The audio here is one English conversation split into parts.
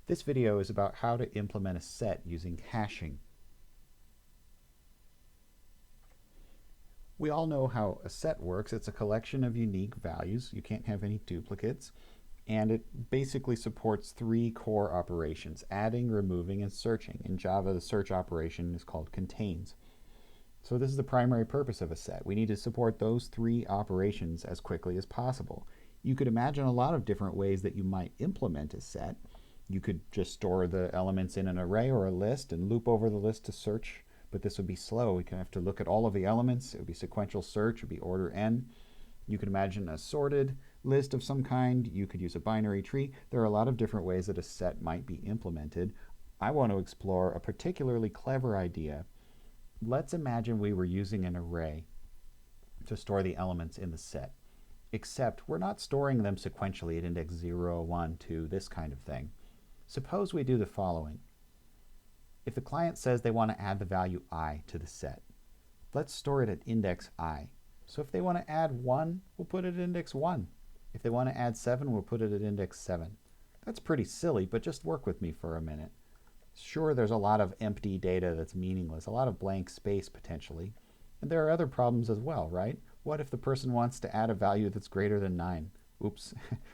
This video is about how to implement a set using hashing. We all know how a set works. It's a collection of unique values. You can't have any duplicates. And it basically supports three core operations: adding, removing, and searching. In Java, the search operation is called contains. So this is the primary purpose of a set. We need to support those three operations as quickly as possible. You could imagine a lot of different ways that you might implement a set. You could just store the elements in an array or a list and loop over the list to search, but this would be slow. We have to look at all of the elements. It would be sequential search. It would be order n. You could imagine a sorted list of some kind. You could use a binary tree. There are a lot of different ways that a set might be implemented. I want to explore a particularly clever idea. Let's imagine we were using an array to store the elements in the set, except we're not storing them sequentially at index 0, 1, 2, this kind of thing. Suppose we do the following. If the client says they want to add the value I to the set, let's store it at index I. So if they want to add 1, we'll put it at index 1. If they want to add 7, we'll put it at index 7. That's pretty silly, but just work with me for a minute. Sure, there's a lot of empty data that's meaningless, a lot of blank space potentially. And there are other problems as well, right? What if the person wants to add a value that's greater than 9? Oops,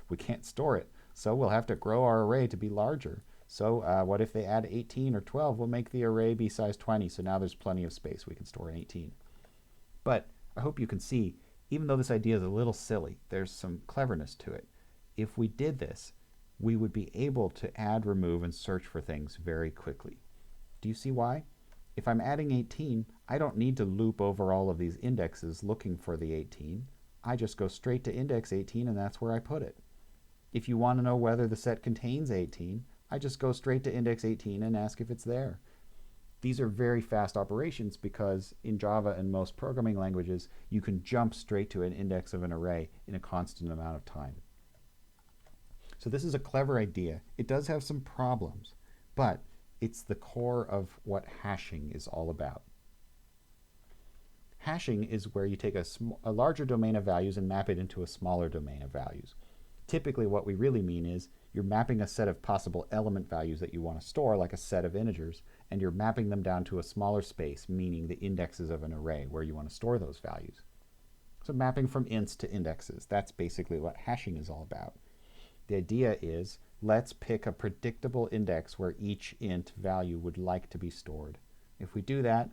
we can't store it. So we'll have to grow our array to be larger. So what if they add 18 or 12? We'll make the array be size 20, so now there's plenty of space. We can store 18. But I hope you can see, even though this idea is a little silly, there's some cleverness to it. If we did this, we would be able to add, remove, and search for things very quickly. Do you see why? If I'm adding 18, I don't need to loop over all of these indexes looking for the 18. I just go straight to index 18, and that's where I put it. If you want to know whether the set contains 18, I just go straight to index 18 and ask if it's there. These are very fast operations because in Java and most programming languages, you can jump straight to an index of an array in a constant amount of time. So this is a clever idea. It does have some problems, but it's the core of what hashing is all about. Hashing is where you take a larger domain of values and map it into a smaller domain of values. Typically what we really mean is you're mapping a set of possible element values that you want to store, like a set of integers, and you're mapping them down to a smaller space, meaning the indexes of an array where you want to store those values. So mapping from ints to indexes, that's basically what hashing is all about. The idea is, let's pick a predictable index where each int value would like to be stored. If we do that,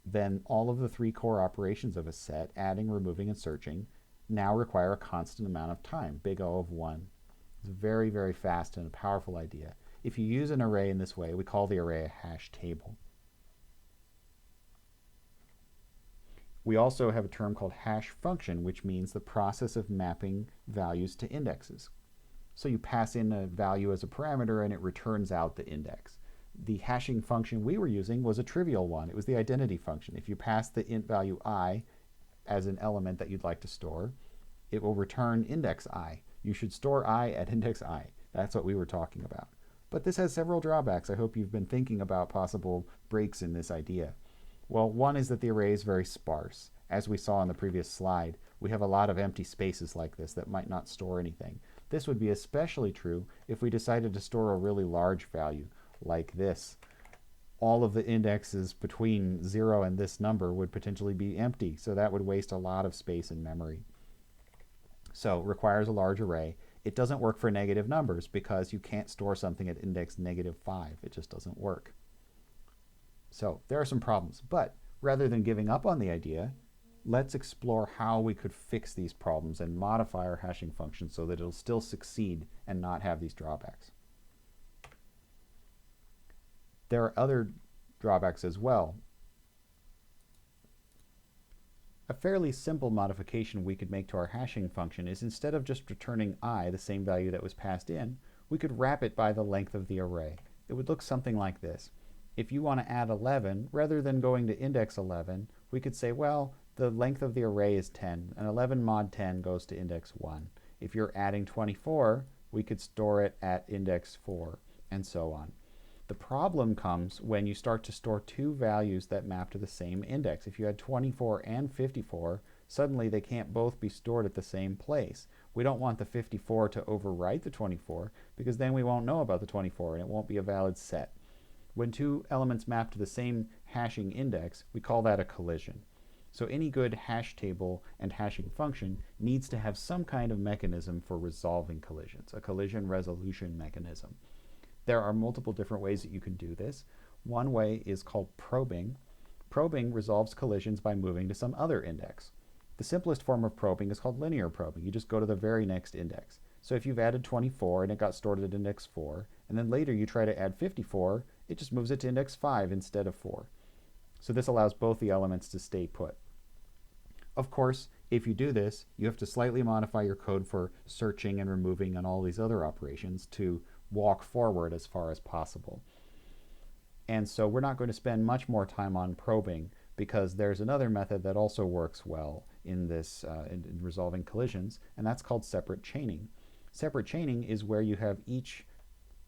then all of the three core operations of a set, adding, removing, and searching, now require a constant amount of time, big O of 1. It's very, very fast and a powerful idea. If you use an array in this way, we call the array a hash table. We also have a term called hash function, which means the process of mapping values to indexes. So you pass in a value as a parameter and it returns out the index. The hashing function we were using was a trivial one. It was the identity function. If you pass the int value I as an element that you'd like to store, it will return index I. You should store I at index I. That's what we were talking about. But this has several drawbacks. I hope you've been thinking about possible breaks in this idea. Well, one is that the array is very sparse. As we saw in the previous slide, we have a lot of empty spaces like this that might not store anything. This would be especially true if we decided to store a really large value like this. All of the indexes between 0 and this number would potentially be empty, so that would waste a lot of space in memory. So it requires a large array. It doesn't work for negative numbers because you can't store something at index -5. It just doesn't work. So there are some problems, but rather than giving up on the idea, let's explore how we could fix these problems and modify our hashing function so that it'll still succeed and not have these drawbacks. There are other drawbacks as well. A fairly simple modification we could make to our hashing function is, instead of just returning I, the same value that was passed in, we could wrap it by the length of the array. It would look something like this. If you want to add 11, rather than going to index 11, we could say, well, the length of the array is 10, and 11 mod 10 goes to index 1. If you're adding 24, we could store it at index 4, and so on. The problem comes when you start to store two values that map to the same index. If you had 24 and 54, suddenly they can't both be stored at the same place. We don't want the 54 to overwrite the 24 because then we won't know about the 24 and it won't be a valid set. When two elements map to the same hashing index, we call that a collision. So any good hash table and hashing function needs to have some kind of mechanism for resolving collisions, a collision resolution mechanism. There are multiple different ways that you can do this. One way is called probing. Probing resolves collisions by moving to some other index. The simplest form of probing is called linear probing. You just go to the very next index. So if you've added 24 and it got stored at index 4, and then later you try to add 54, it just moves it to index 5 instead of 4. So this allows both the elements to stay put. Of course, if you do this, you have to slightly modify your code for searching and removing and all these other operations to walk forward as far as possible. And so we're not going to spend much more time on probing because there's another method that also works well in this in resolving collisions, and that's called separate chaining. Separate chaining is where you have each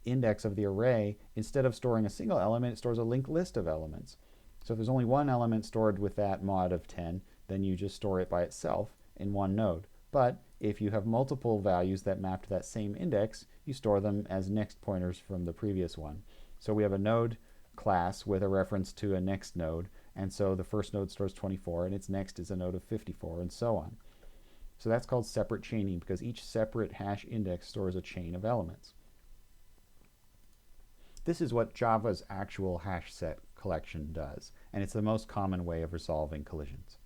index of the array, instead of storing a single element, it stores a linked list of elements. So if there's only one element stored with that mod of 10, then you just store it by itself in one node. But if you have multiple values that map to that same index, you store them as next pointers from the previous one. So we have a node class with a reference to a next node, and so the first node stores 24 and its next is a node of 54 and so on. So that's called separate chaining because each separate hash index stores a chain of elements. This is what Java's actual hash set collection does, and it's the most common way of resolving collisions.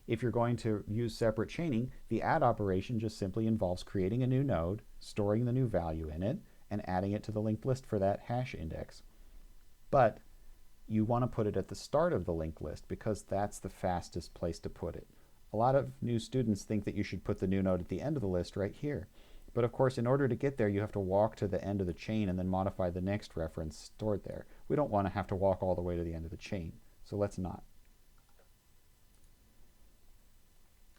If you're going to use separate chaining, the add operation just simply involves creating a new node, storing the new value in it, and adding it to the linked list for that hash index. But you want to put it at the start of the linked list because that's the fastest place to put it. A lot of new students think that you should put the new node at the end of the list right here. But of course, in order to get there, you have to walk to the end of the chain and then modify the next reference stored there. We don't want to have to walk all the way to the end of the chain, so let's not.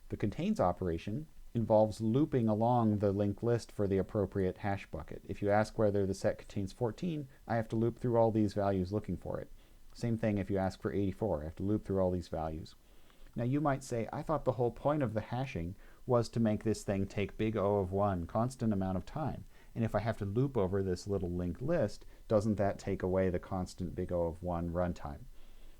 The contains operation involves looping along the linked list for the appropriate hash bucket. If you ask whether the set contains 14, I have to loop through all these values looking for it. Same thing if you ask for 84, I have to loop through all these values. Now you might say, I thought the whole point of the hashing was to make this thing take big O of 1 constant amount of time. And if I have to loop over this little linked list, doesn't that take away the constant big O of 1 runtime?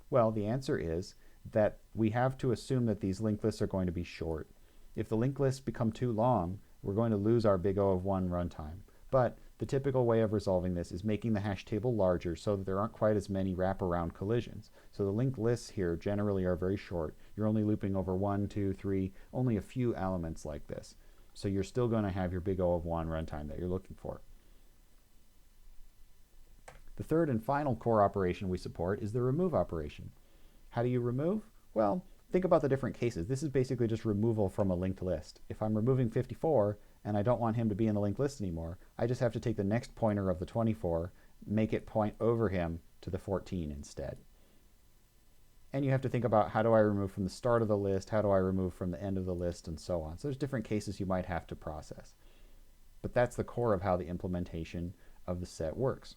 Well, the answer is that we have to assume that these linked lists are going to be short. If the linked lists become too long, we're going to lose our big O of 1 runtime. But the typical way of resolving this is making the hash table larger so that there aren't quite as many wraparound collisions. So the linked lists here generally are very short. You're only looping over 1, 2, 3, only a few elements like this. So you're still going to have your big O of 1 runtime that you're looking for. The third and final core operation we support is the remove operation. How do you remove? Well, think about the different cases. This is basically just removal from a linked list. If I'm removing 54 and I don't want him to be in the linked list anymore, I just have to take the next pointer of the 24, make it point over him to the 14 instead. And you have to think about how do I remove from the start of the list, how do I remove from the end of the list, and so on. So there's different cases you might have to process. But that's the core of how the implementation of the set works.